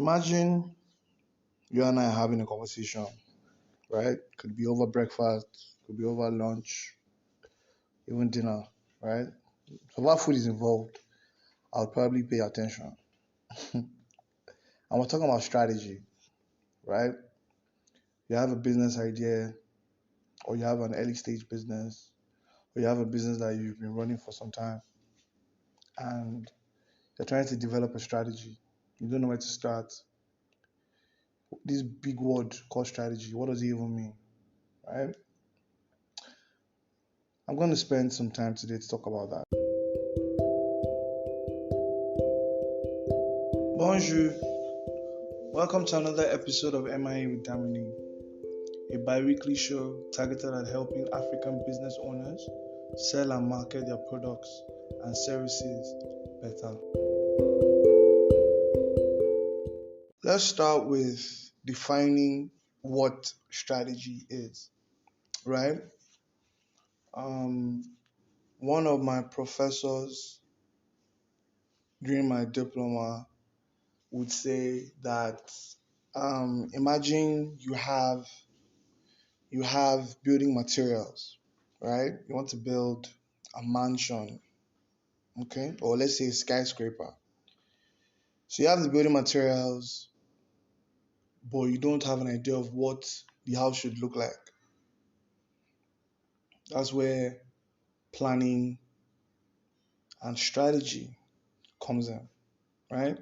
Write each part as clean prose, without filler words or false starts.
Imagine you and I are having a conversation, right? Could be over breakfast, could be over lunch, even dinner, right? So what food is involved, I'll probably pay attention. And we're talking about strategy, right? You have a business idea, or you have an early stage business, or you have a business that you've been running for some time, and you're trying to develop a strategy. You don't know where to start. This big word called strategy, what does it even mean, right? I'm going to spend some time today to talk about that. Bonjour, welcome to another episode of MIA with Damini, a bi-weekly show targeted at helping African business owners sell and market their products and services better. Let's start with defining what strategy is, right? Um, One of my professors during my diploma would say that imagine you have building materials, right? You want to build a mansion, okay, or let's say a skyscraper. So you have the building materials, but you don't have an idea of what the house should look like. That's where planning and strategy comes in, right?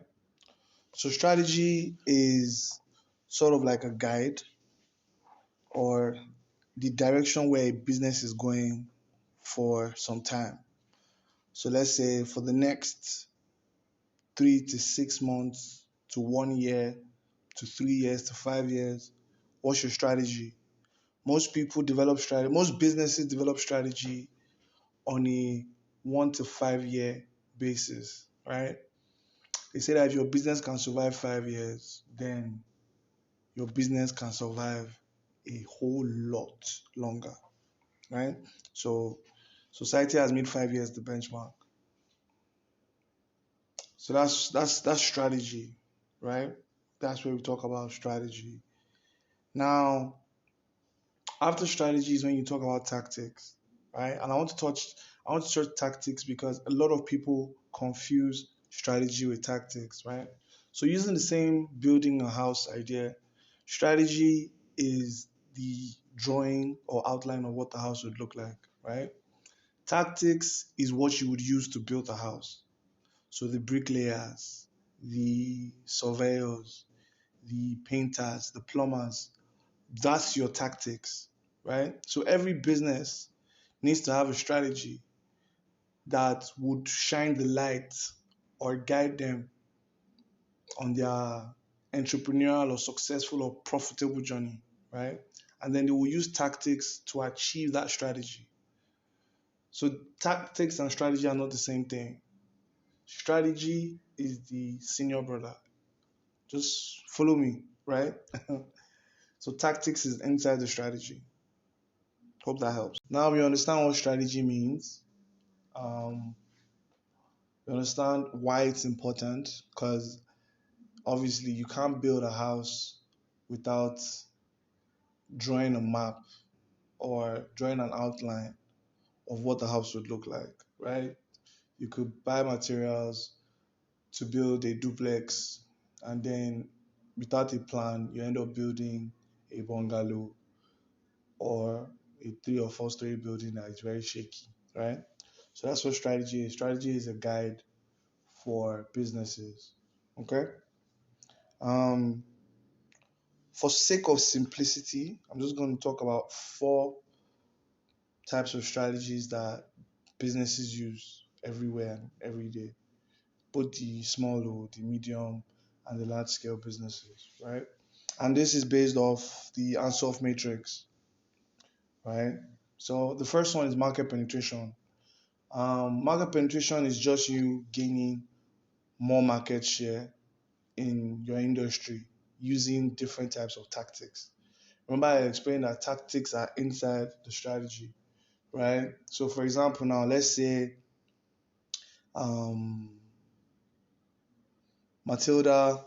So strategy is sort of like a guide or the direction where a business is going for some time. So let's say for the next 3 to 6 months to 1 year to 3 years to 5 years, what's your strategy? Most people develop strategy, most businesses develop strategy on a 1 to 5 year basis, right? They say that if your business can survive 5 years, then your business can survive a whole lot longer, right? So society has made 5 years the benchmark. So that's strategy, right? That's where we talk about strategy. Now, after strategy is when you talk about tactics, right? And I want to touch tactics because a lot of people confuse strategy with tactics, right? So using the same building a house idea, strategy is the drawing or outline of what the house would look like, right? Tactics is what you would use to build a house. So the bricklayers, the surveyors, the painters, the plumbers, that's your tactics, right? So every business needs to have a strategy that would shine the light or guide them on their entrepreneurial or successful or profitable journey, right? And then they will use tactics to achieve that strategy. So tactics and strategy are not the same thing. Strategy is the senior brother. Just follow me, right? So tactics is inside the strategy. Hope that helps. Now we understand what strategy means. Um, we understand why it's important because obviously you can't build a house without drawing a map or drawing an outline of what the house would look like, right? You could buy materials to build a duplex, and then without a plan, you end up building a bungalow or a 3 or 4 story building that is very shaky, right? So that's what strategy is. Strategy is a guide for businesses. Okay. Um, for sake of simplicity, I'm just going to talk about 4 types of strategies that businesses use everywhere and every day, both the small or the medium and the large scale businesses, right? And this is based off the Ansoff matrix, right? So the first one is market penetration. Market penetration is just you gaining more market share in your industry using different types of tactics. Remember, I explained that tactics are inside the strategy, right? So, for example, now let's say um, Matilda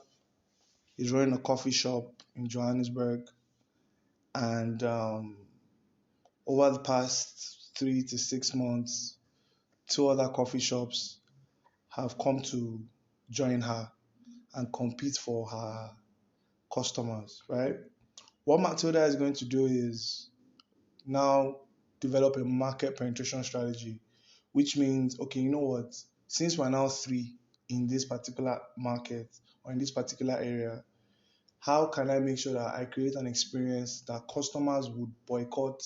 He's running a coffee shop in Johannesburg, and over the past 3 to 6 months, two other coffee shops have come to join her and compete for her customers, right? What Matilda is going to do is now develop a market penetration strategy, which means, okay, you know what? Since we're now three in this particular market or in this particular area, how can I make sure that I create an experience that customers would boycott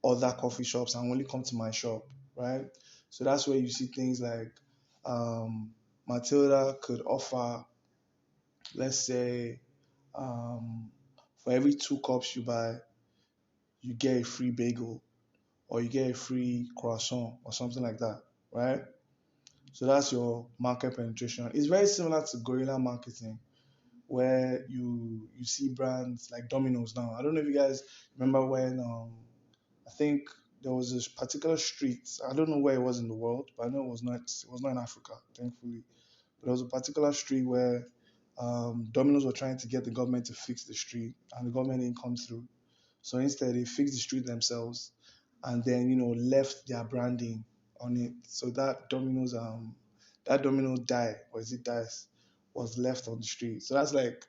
other coffee shops and only come to my shop, right? So that's where you see things like Matilda could offer, let's say, um, for every 2 cups you buy, you get a free bagel or you get a free croissant or something like that, right? So that's your market penetration. It's very similar to guerrilla marketing, where you see brands like Domino's now. I don't know if you guys remember when I think there was this particular street. I don't know where it was in the world, but I know it was not in Africa, thankfully. But there was a particular street where Domino's were trying to get the government to fix the street, and the government didn't come through. So instead, they fixed the street themselves, and then left their branding on it. So that Domino die, or is it dice, was left on the street. So that's like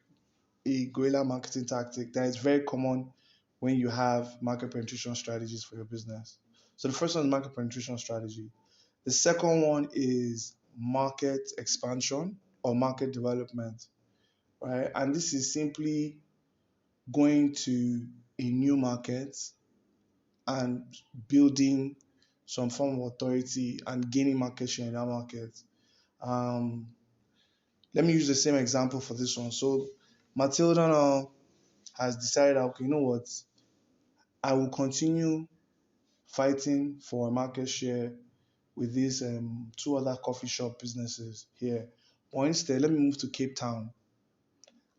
a guerrilla marketing tactic that is very common when you have market penetration strategies for your business. So the first one is market penetration strategy. The second one is market expansion or market development, right? And this is simply going to a new market and building some form of authority and gaining market share in that market. Um, Let me use the same example for this one. So Matilda now has decided, okay, you know what? I will continue fighting for a market share with these two other coffee shop businesses here. Or instead, let me move to Cape Town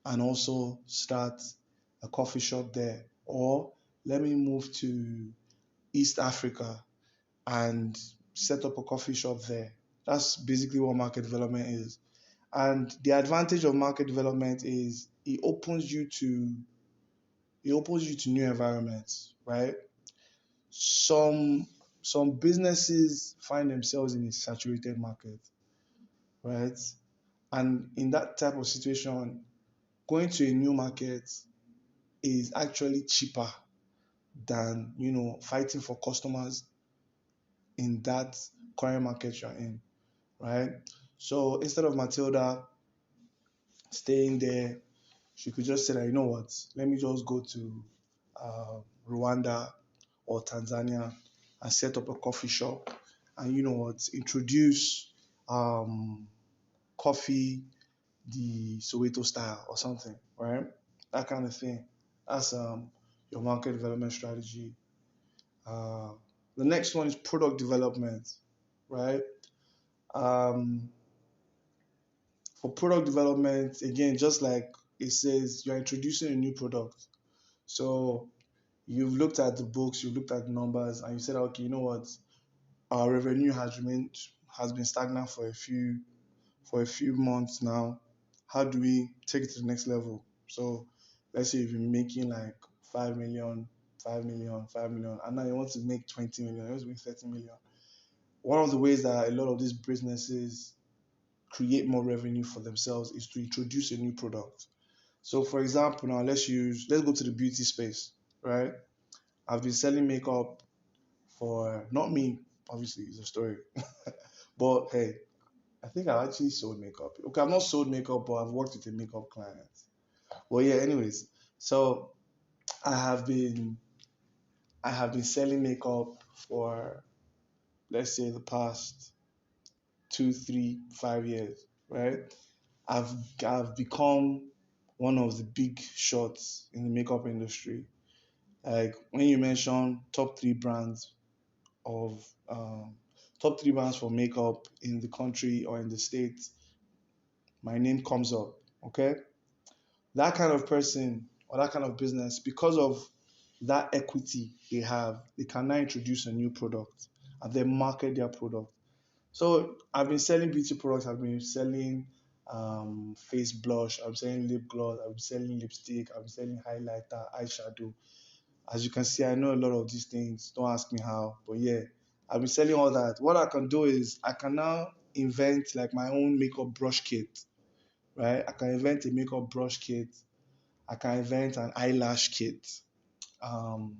and also start a coffee shop there. Or let me move to East Africa and set up a coffee shop there. That's basically what market development is. And the advantage of market development is it opens you to new environments, right? Some some businesses find themselves in a saturated market, right? And in that type of situation, going to a new market is actually cheaper than fighting for customers in that current market you're in, right? So instead of Matilda staying there, she could just say that, you know what, let me just go to Rwanda or Tanzania and set up a coffee shop and, you know what, introduce um, coffee the Soweto style or something, right? That kind of thing. That's your market development strategy. Uh, the next one is product development, right? Um, for product development, again, just like it says, you're introducing a new product. So you've looked at the books, you've looked at the numbers, and you said, okay, you know what? Our revenue has been stagnant for a few months now. How do we take it to the next level? So let's say you've been making like 5 million, 5 million, 5 million, and now you want to make 20 million, you want to make 30 million. One of the ways that a lot of these businesses create more revenue for themselves is to introduce a new product. So for example, now let's go to the beauty space, right? I've been selling makeup for, not me, obviously, it's a story. But hey, I think I've actually sold makeup. Okay, I've not sold makeup, but I've worked with a makeup client. Well, yeah, anyways. So I have been I have been selling makeup for, let's say, the past 2, 3, 5 years, right? I've I've become one of the big shots in the makeup industry. Like when you mention of um, top three brands for makeup in the country or in the states, my name comes up. Okay, that kind of person or that kind of business, because of that equity they can now introduce a new product and then market their product. So I've been selling beauty products. I've been selling face blush, I'm selling lip gloss, I'm selling lipstick, I'm selling highlighter, eyeshadow. As you can see, I know a lot of these things. Don't ask me how, but yeah, I've been selling all that. What I can do is I can now invent like my own makeup brush kit, right? I can invent a makeup brush kit. I can invent an eyelash kit. Um,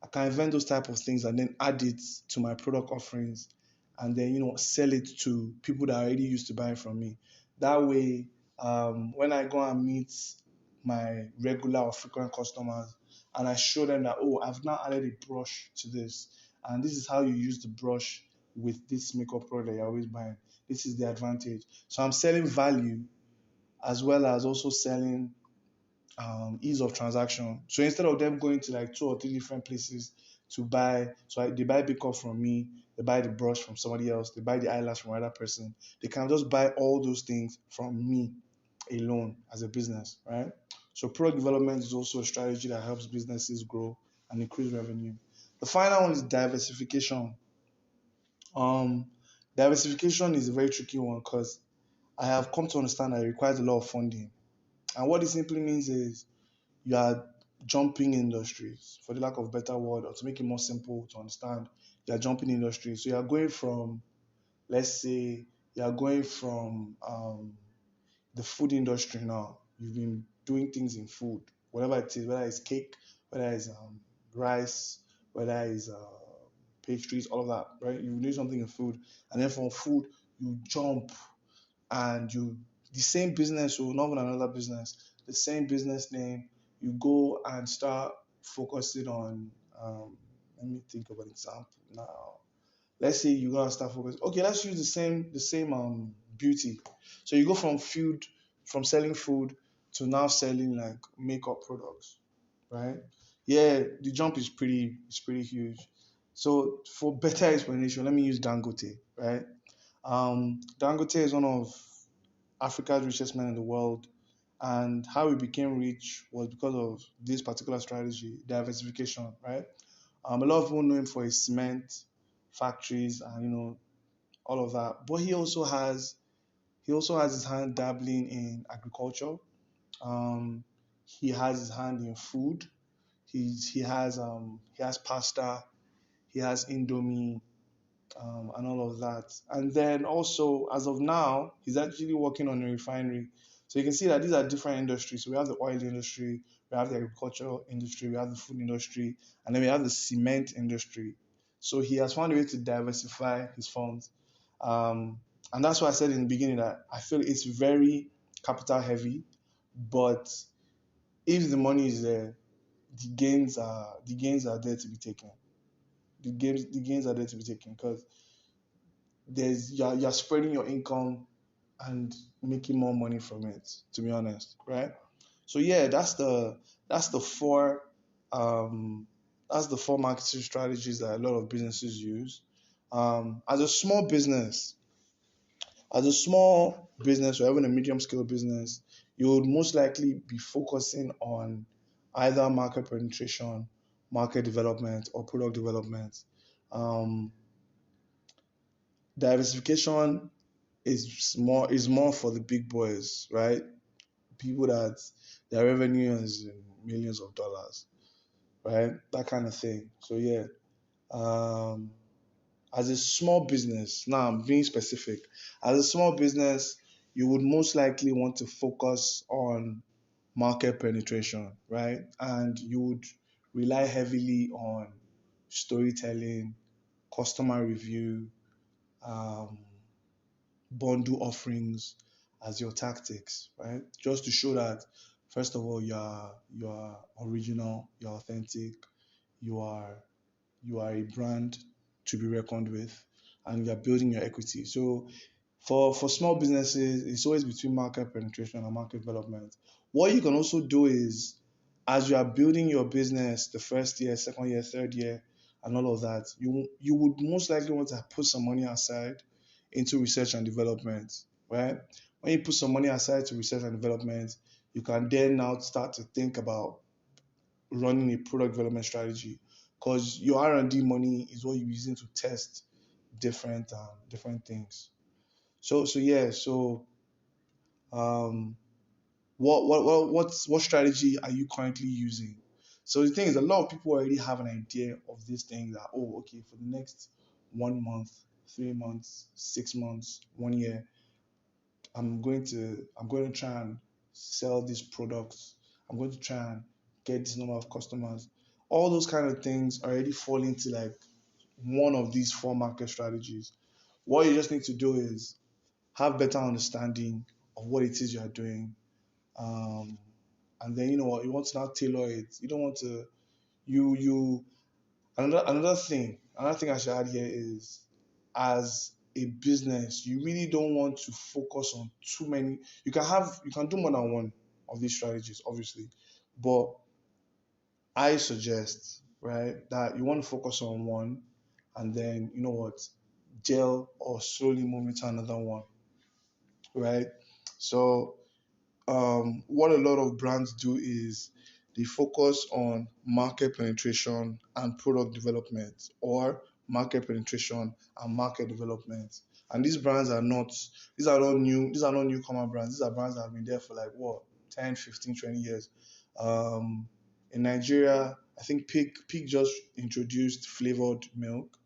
I can invent those type of things and then add it to my product offerings, and then sell it to people that are already used to buying from me. That way, when I go and meet my regular or frequent customers, and I show them that, oh, I've now added a brush to this, and this is how you use the brush with this makeup product that you're always buying. This is the advantage. So I'm selling value as well as also selling ease of transaction. So instead of them going to like two or three different places to buy, they buy makeup from me, they buy the brush from somebody else, they buy the eyelash from another person. They can just buy all those things from me alone as a business, right? So product development is also a strategy that helps businesses grow and increase revenue. The final one is diversification. Um, Diversification is a very tricky one because I have come to understand that it requires a lot of funding. And what this simply means is you are jumping industries, for the lack of better word, or to make it more simple to understand, you are jumping industries. So you are going from, let's say, you are going from the food industry now. You've been doing things in food, whatever it is, whether it's cake, whether it's rice, whether it's pastries, all of that, right? You do something in food, and then from food you jump and you the same business or not even another business, the same business name, you go and start focusing on let me think of an example now. Let's say you gotta start focusing. Okay, let's use the same beauty. So you go from food, from selling food to now selling like makeup products, right? Yeah, the jump is pretty huge. So for better explanation, let me use Dangote, right? Dangote is one of Africa's richest man in the world. And how he became rich was because of this particular strategy, diversification, right? A lot of people know him for his cement factories and all of that. But he also has his hand dabbling in agriculture. Um, he has his hand in food. He has pasta. He has Indomie and all of that. And then also, as of now, he's actually working on a refinery. So you can see that these are different industries. So we have the oil industry, we have the agricultural industry, we have the food industry, and then we have the cement industry. So he has found a way to diversify his funds. Um, and that's why I said in the beginning that I feel it's very capital heavy, but if the money is there, the gains are there to be taken. The gains are there to be taken because you're spreading your income and making more money from it, to be honest, right? So yeah, that's the four um that's the four marketing strategies that a lot of businesses use. As a small business, or even a medium scale business, you would most likely be focusing on either market penetration, market development, or product development. Um, Diversification is more for the big boys, right? People that their revenue is in millions of dollars, right? That kind of thing. So yeah, um, as a small business, now I'm being specific. As a small business, you would most likely want to focus on market penetration, right? And you would rely heavily on storytelling, customer review, um, bundle offerings as your tactics, right? Just to show that first of all you are original, you're authentic, you are you are a brand to be reckoned with, and you're building your equity. So for small businesses, it's always between market penetration and market development. What you can also do is, as you are building your business, the first year, second year, third year, and all of that, you would most likely want to put some money aside into research and development, right? When you put some money aside to research and development, you can then now start to think about running a product development strategy, because your R&D money is what you're using to test different things. So yeah, so Um, what strategy are you currently using? So the thing is, a lot of people already have an idea of this thing that, oh, okay, for the next 1 month, 3 months, 6 months, 1 year, I'm going to try and sell these products. I'm going to try and get this number of customers. All those kind of things already fall into like one of these four market strategies. What you just need to do is have better understanding of what it is you are doing. Um, and then you know what, you want to now tailor it. You don't want to you another thing I should add here is, as a business, you really don't want to focus on too many. You can do more than one of these strategies, obviously, but I suggest, right, that you want to focus on one, and then you know what, gel or slowly move into another one, right? So what a lot of brands do is they focus on market penetration and product development, or market penetration and market development. And these are not newcomer brands. These are brands that have been there for like what, 10, 15, 20 years. Um, in Nigeria, I think Peak just introduced flavored milk.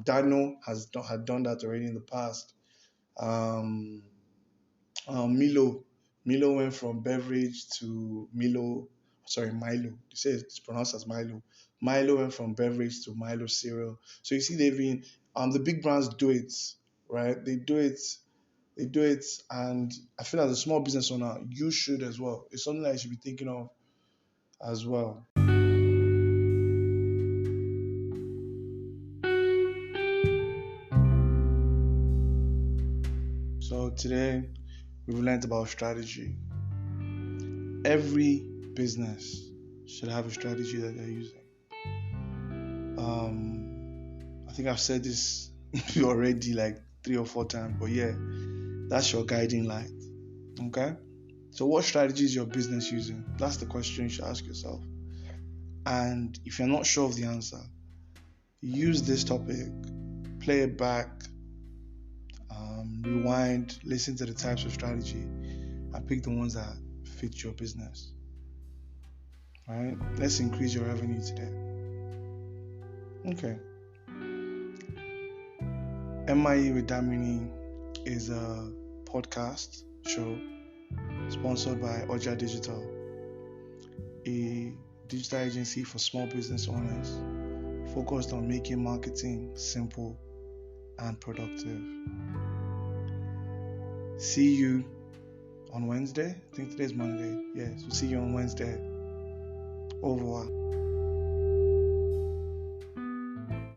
Dano had done that already in the past. Um, Milo. Milo went from beverage to Milo. Sorry, Milo. They say it's pronounced as Milo. Milo went from beverage to Milo cereal. So you see, they've been the big brands do it, right? They do it. They do it, and I feel as a small business owner, you should as well. It's something that you should be thinking of as well. So today we've learned about strategy. Every business should have a strategy that they're using. I think I've said this already like 3 or 4 times, but yeah, that's your guiding light. Okay? So, what strategy is your business using? That's the question you should ask yourself. And if you're not sure of the answer, use this topic, play it back, rewind, listen to the types of strategy, and pick the ones that fit your business. All right? Let's increase your revenue today. Okay. MIE with Damini is a podcast show sponsored by Oja Digital, a digital agency for small business owners focused on making marketing simple and productive. See you on Wednesday. I think today's Monday. Yes, we'll see you on Wednesday. Au revoir.